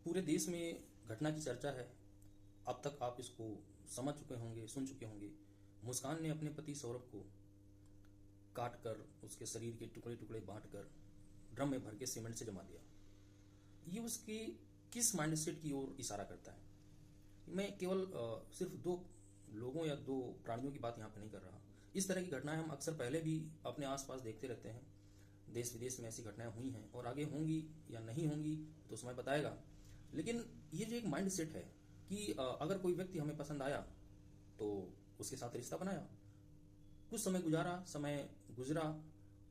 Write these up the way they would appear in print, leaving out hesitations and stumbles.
पूरे देश में घटना की चर्चा है। अब तक आप इसको समझ चुके होंगे, सुन चुके होंगे। मुस्कान ने अपने पति सौरभ को काट कर, उसके शरीर के टुकड़े टुकड़े बांट कर ड्रम में भर के सीमेंट से जमा दिया। ये उसके किस माइंडसेट की ओर इशारा करता है? मैं केवल सिर्फ दो लोगों या दो प्राणियों की बात यहाँ पर नहीं कर रहा। इस तरह की घटनाएं हम अक्सर पहले भी अपने आसपास देखते रहते हैं। देश विदेश में ऐसी घटनाएं हुई हैं और आगे होंगी या नहीं होंगी तो समय बताएगा। लेकिन ये जो एक माइंड सेट है कि अगर कोई व्यक्ति हमें पसंद आया तो उसके साथ रिश्ता बनाया, कुछ समय गुजारा, समय गुजरा,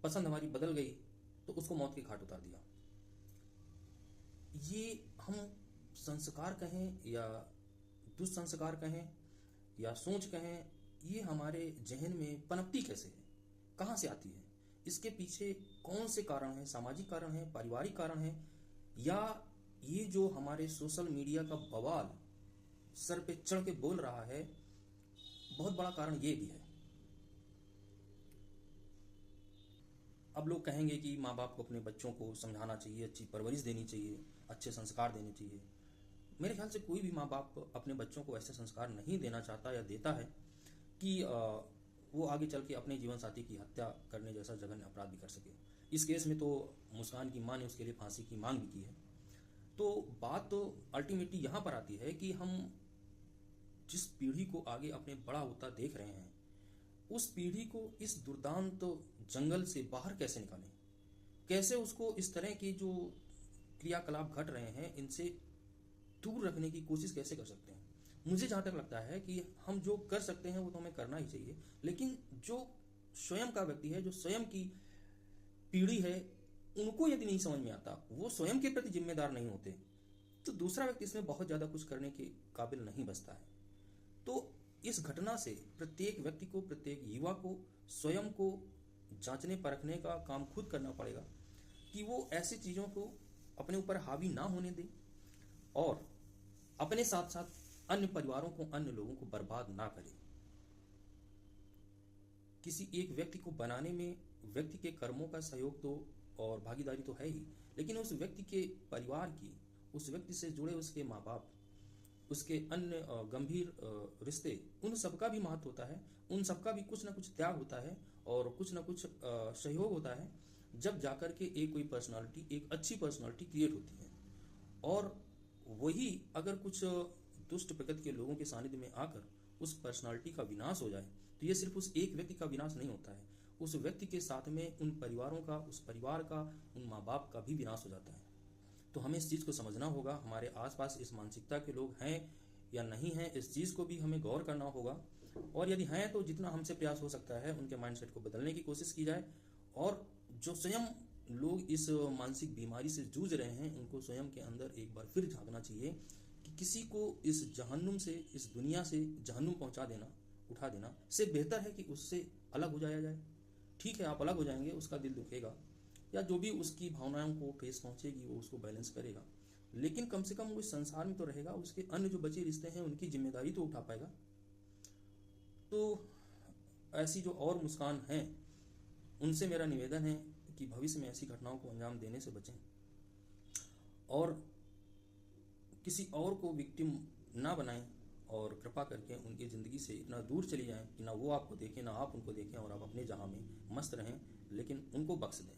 पसंद हमारी बदल गई तो उसको मौत के घाट उतार दिया। ये हम संस्कार कहें या दुष्संस्कार कहें या सोच कहें, ये हमारे जहन में पनपती कैसे है, कहां से आती है, इसके पीछे कौन से कारण हैं? सामाजिक कारण है, पारिवारिक कारण है, या ये जो हमारे सोशल मीडिया का बवाल सर पे चढ़ के बोल रहा है, बहुत बड़ा कारण ये भी है। अब लोग कहेंगे कि माँ बाप को अपने बच्चों को समझाना चाहिए, अच्छी परवरिश देनी चाहिए, अच्छे संस्कार देने चाहिए। मेरे ख्याल से कोई भी माँ बाप अपने बच्चों को ऐसे संस्कार नहीं देना चाहता या देता है कि वो आगे चल के अपने जीवन साथी की हत्या करने जैसा जघन्य अपराध भी कर सके। इस केस में तो मुस्कान की मां ने उसके लिए फांसी की मांग भी की है। तो बात तो अल्टीमेटली यहां पर आती है कि हम जिस पीढ़ी को आगे अपने बड़ा होता देख रहे हैं, उस पीढ़ी को इस दुर्दांत जंगल से बाहर कैसे निकालें, कैसे उसको इस तरह के जो क्रियाकलाप घट रहे हैं इनसे दूर रखने की कोशिश कैसे कर सकते हैं। मुझे जहां तक लगता है कि हम जो कर सकते हैं वो तो हमें करना ही चाहिए, लेकिन जो स्वयं का व्यक्ति है, जो स्वयं की पीढ़ी है, उनको यदि नहीं समझ में आता, वो स्वयं के प्रति जिम्मेदार नहीं होते, तो दूसरा व्यक्ति इसमें बहुत ज्यादा कुछ करने के काबिल नहीं बचता है। तो इस घटना से प्रत्येक व्यक्ति को, प्रत्येक युवा को स्वयं को जांचने परखने का काम खुद करना पड़ेगा कि वो ऐसी चीजों को अपने ऊपर हावी ना होने दे और अपने साथ साथ अन्य परिवारों को, अन्य लोगों को बर्बाद ना करे। किसी एक व्यक्ति को बनाने में व्यक्ति के कर्मों का सहयोग तो और भागीदारी तो है ही, लेकिन उस व्यक्ति के परिवार की, उस व्यक्ति से जुड़े उसके माँ बाप, उसके अन्य गंभीर रिश्ते, उन सबका भी महत्व होता है, उन सबका भी कुछ ना कुछ त्याग होता है और कुछ ना कुछ सहयोग होता है, जब जाकर के एक कोई पर्सनालिटी, एक अच्छी पर्सनालिटी क्रिएट होती है। और वही अगर कुछ दुष्ट प्रकृति के लोगों के सानिध्य में आकर उस पर्सनालिटी का विनाश हो जाए तो ये सिर्फ उस एक व्यक्ति का विनाश नहीं होता है, उस व्यक्ति के साथ में उन परिवारों का, उस परिवार का, उन माँ बाप का भी विनाश हो जाता है। तो हमें इस चीज को समझना होगा। हमारे आसपास इस मानसिकता के लोग हैं या नहीं हैं, इस चीज को भी हमें गौर करना होगा। और यदि हैं तो जितना हमसे प्रयास हो सकता है उनके माइंडसेट को बदलने की कोशिश की जाए। और जो स्वयं लोग इस मानसिक बीमारी से जूझ रहे हैं उनको स्वयं के अंदर एक बार फिर झांकना चाहिए कि किसी को इस जहन्नुम से, इस दुनिया से जहन्नुम पहुंचा देना, उठा देना से बेहतर है कि उससे अलग हो जाया जाए। ठीक है, आप अलग हो जाएंगे, उसका दिल दुखेगा या जो भी उसकी भावनाओं को ठेस पहुंचेगी वो उसको बैलेंस करेगा, लेकिन कम से कम वो इस संसार में तो रहेगा, उसके अन्य जो बचे रिश्ते हैं उनकी जिम्मेदारी तो उठा पाएगा। तो ऐसी जो और मुस्कान हैं उनसे मेरा निवेदन है कि भविष्य में ऐसी घटनाओं को अंजाम देने से बचें और किसी और को विक्टिम ना बनाएं और कृपा करके उनकी जिंदगी से इतना दूर चली जाएं कि ना वो आपको देखें, ना आप उनको देखें और आप अपने जहां में मस्त रहें, लेकिन उनको बख्श दें।